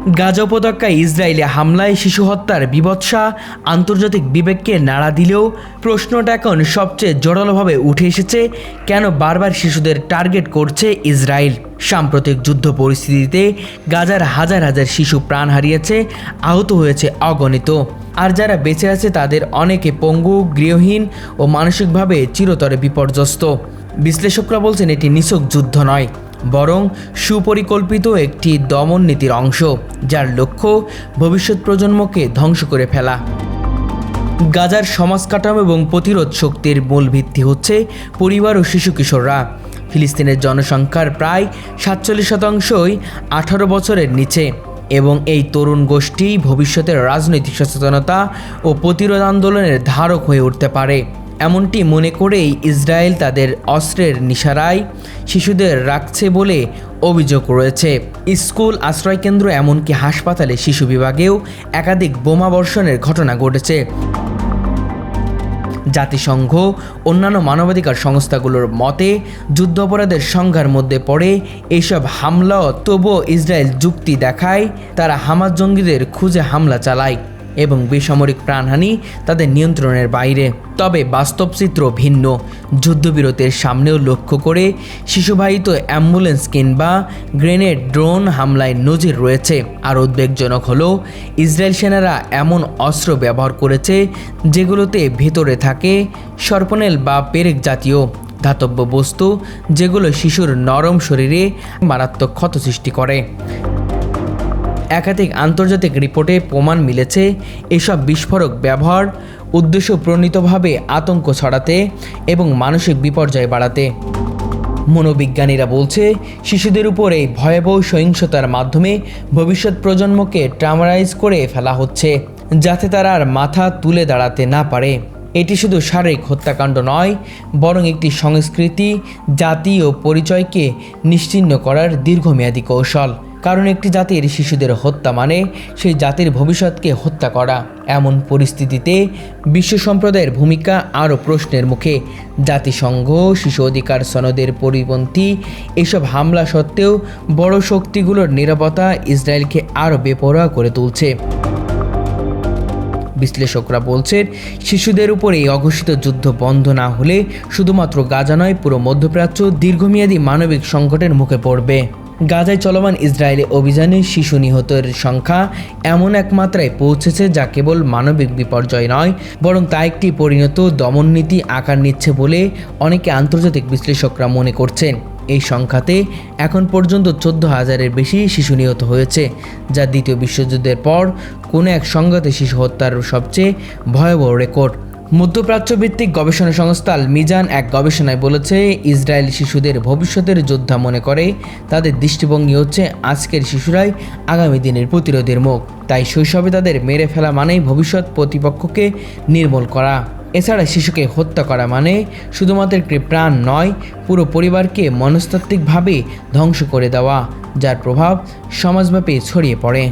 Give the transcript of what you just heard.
গাজা উপত্যকায় ইসরায়েলি হামলায় শিশু হত্যার বিভৎসা আন্তর্জাতিক বিবেককে নাড়া দিলেও প্রশ্নটা এখন সবচেয়ে জোরালোভাবে উঠে এসেছে, কেন বারবার শিশুদের টার্গেট করছে ইসরায়েল। সাম্প্রতিক যুদ্ধ পরিস্থিতিতে গাজার হাজার হাজার শিশু প্রাণ হারিয়েছে, আহত হয়েছে অগণিত। আর যারা বেঁচে আছে তাদের অনেকে পঙ্গু, গৃহহীন ও মানসিকভাবে চিরতরে বিপর্যস্ত। বিশ্লেষকরা বলছেন এটি নিছক যুদ্ধ নয়, বরং সুপরিকল্পিত একটি দমন নীতির অংশ, যার লক্ষ্য ভবিষ্যৎ প্রজন্মকে ধ্বংস করে ফেলা। গাজার সমাজ কাঠামো এবং প্রতিরোধ শক্তির মূল ভিত্তি হচ্ছে পরিবার ও শিশু কিশোররা। ফিলিস্তিনের জনসংখ্যার প্রায় 47%ই 18 বছরের নিচে, এবং এই তরুণ গোষ্ঠী ভবিষ্যতের রাজনৈতিক সচেতনতা ও প্রতিরোধ আন্দোলনের ধারক হয়ে উঠতে পারে। এমনটি মনে করেই ইসরায়েল তাদের অস্ত্রের নিশানায় শিশুদের রাখছে বলে অভিযোগ রয়েছে। স্কুল, আশ্রয়কেন্দ্র, এমনকি হাসপাতালে শিশু বিভাগেও একাধিক বোমাবর্ষণের ঘটনা ঘটেছে। জাতিসংঘ অন্যান্য মানবাধিকার সংস্থাগুলোর মতে যুদ্ধাপরাধের সংজ্ঞার মধ্যে পড়ে এইসব হামলা। তবুও ইসরায়েল যুক্তি দেখায় তারা হামাস জঙ্গিদের খুঁজে হামলা চালায় এবং বেসামরিক প্রাণহানি তাদের নিয়ন্ত্রণের বাইরে। তবে বাস্তব চিত্র ভিন্ন। যুদ্ধবিরতির সামনেও লক্ষ্য করে শিশুবাহিত অ্যাম্বুলেন্স কিংবা গ্রেনেড, ড্রোন হামলায় নজির রয়েছে। আর উদ্বেগজনক হলো ইসরায়েল সেনারা এমন অস্ত্র ব্যবহার করেছে যেগুলোতে ভেতরে থাকে সরপনেল বা পেরেক জাতীয় ধাতব বস্তু, যেগুলো শিশুর নরম শরীরে মারাত্মক ক্ষত সৃষ্টি করে। একাধিক আন্তর্জাতিক রিপোর্টে প্রমাণ মিলেছে এসব বিস্ফোরক ব্যবহার উদ্দেশ্যপ্রণীতভাবে আতঙ্ক ছড়াতে এবং মানসিক বিপর্যয় বাড়াতে। মনোবিজ্ঞানীরা বলছে শিশুদের উপর এই ভয়াবহ সহিংসতার মাধ্যমে ভবিষ্যৎ প্রজন্মকে ট্রমারাইজ করে ফেলা হচ্ছে, যাতে তারা আর মাথা তুলে দাঁড়াতে না পারে। এটি শুধু শারীরিক হত্যাকাণ্ড নয়, বরং একটি সংস্কৃতি, জাতি ও পরিচয়কে নিশ্চিহ্ন করার দীর্ঘমেয়াদী কৌশল। কারণ একটি জাতির শিশুদের হত্যা মানে সেই জাতির ভবিষ্যৎকে হত্যা করা। এমন পরিস্থিতিতে বিশ্ব সম্প্রদায়ের ভূমিকা আরও প্রশ্নের মুখে। জাতিসংঘ শিশু অধিকার সনদের পরিপন্থী এসব হামলা সত্ত্বেও বড় শক্তিগুলোর নিরাপত্তা ইসরায়েলকে আরও বেপরোয়া করে তুলছে। বিশ্লেষকরা বলছেন শিশুদের উপর এই অঘোষিত যুদ্ধ বন্ধ না হলে শুধুমাত্র গাজা নয়, পুরো মধ্যপ্রাচ্য দীর্ঘমেয়াদী মানবিক সংকটের মুখে পড়বে। গাজায় চলমান ইসরায়েলি অভিযানে শিশু নিহতের সংখ্যা এমন এক মাত্রায় পৌঁছেছে যা কেবল মানবিক বিপর্যয় নয়, বরং তা একটি পরিণত দমননীতি আকার নিচ্ছে বলে অনেকে আন্তর্জাতিক বিশ্লেষকরা মনে করছেন। এই সংখ্যাতে এখন পর্যন্ত 14,000-এর বেশি শিশু নিহত হয়েছে, যা দ্বিতীয় বিশ্বযুদ্ধের পর কোনো এক সংঘাতে শিশু হত্যার সবচেয়ে ভয়াবহ রেকর্ড। মধ্যপ্রাচ্য ভিত্তিক গবেষণা সংস্থা আল মিজান এক গবেষণায় বলেছে, ইসরায়েল শিশুদের ভবিষ্যতের যোদ্ধা মনে করে। তাদের দৃষ্টিভঙ্গি হচ্ছে আজকের শিশুরাই আগামী দিনের প্রতিরোধের মুখ। তাই শৈশবে তাদের মেরে ফেলা মানেই ভবিষ্যৎ প্রতিপক্ষকে নির্মূল করা। এছাড়া শিশুকে হত্যা করা মানে শুধুমাত্র একটি প্রাণ নয়, পুরো পরিবারকে মনস্তাত্ত্বিকভাবে ধ্বংস করে দেওয়া, যার প্রভাব সমাজব্যাপী ছড়িয়ে পড়ে।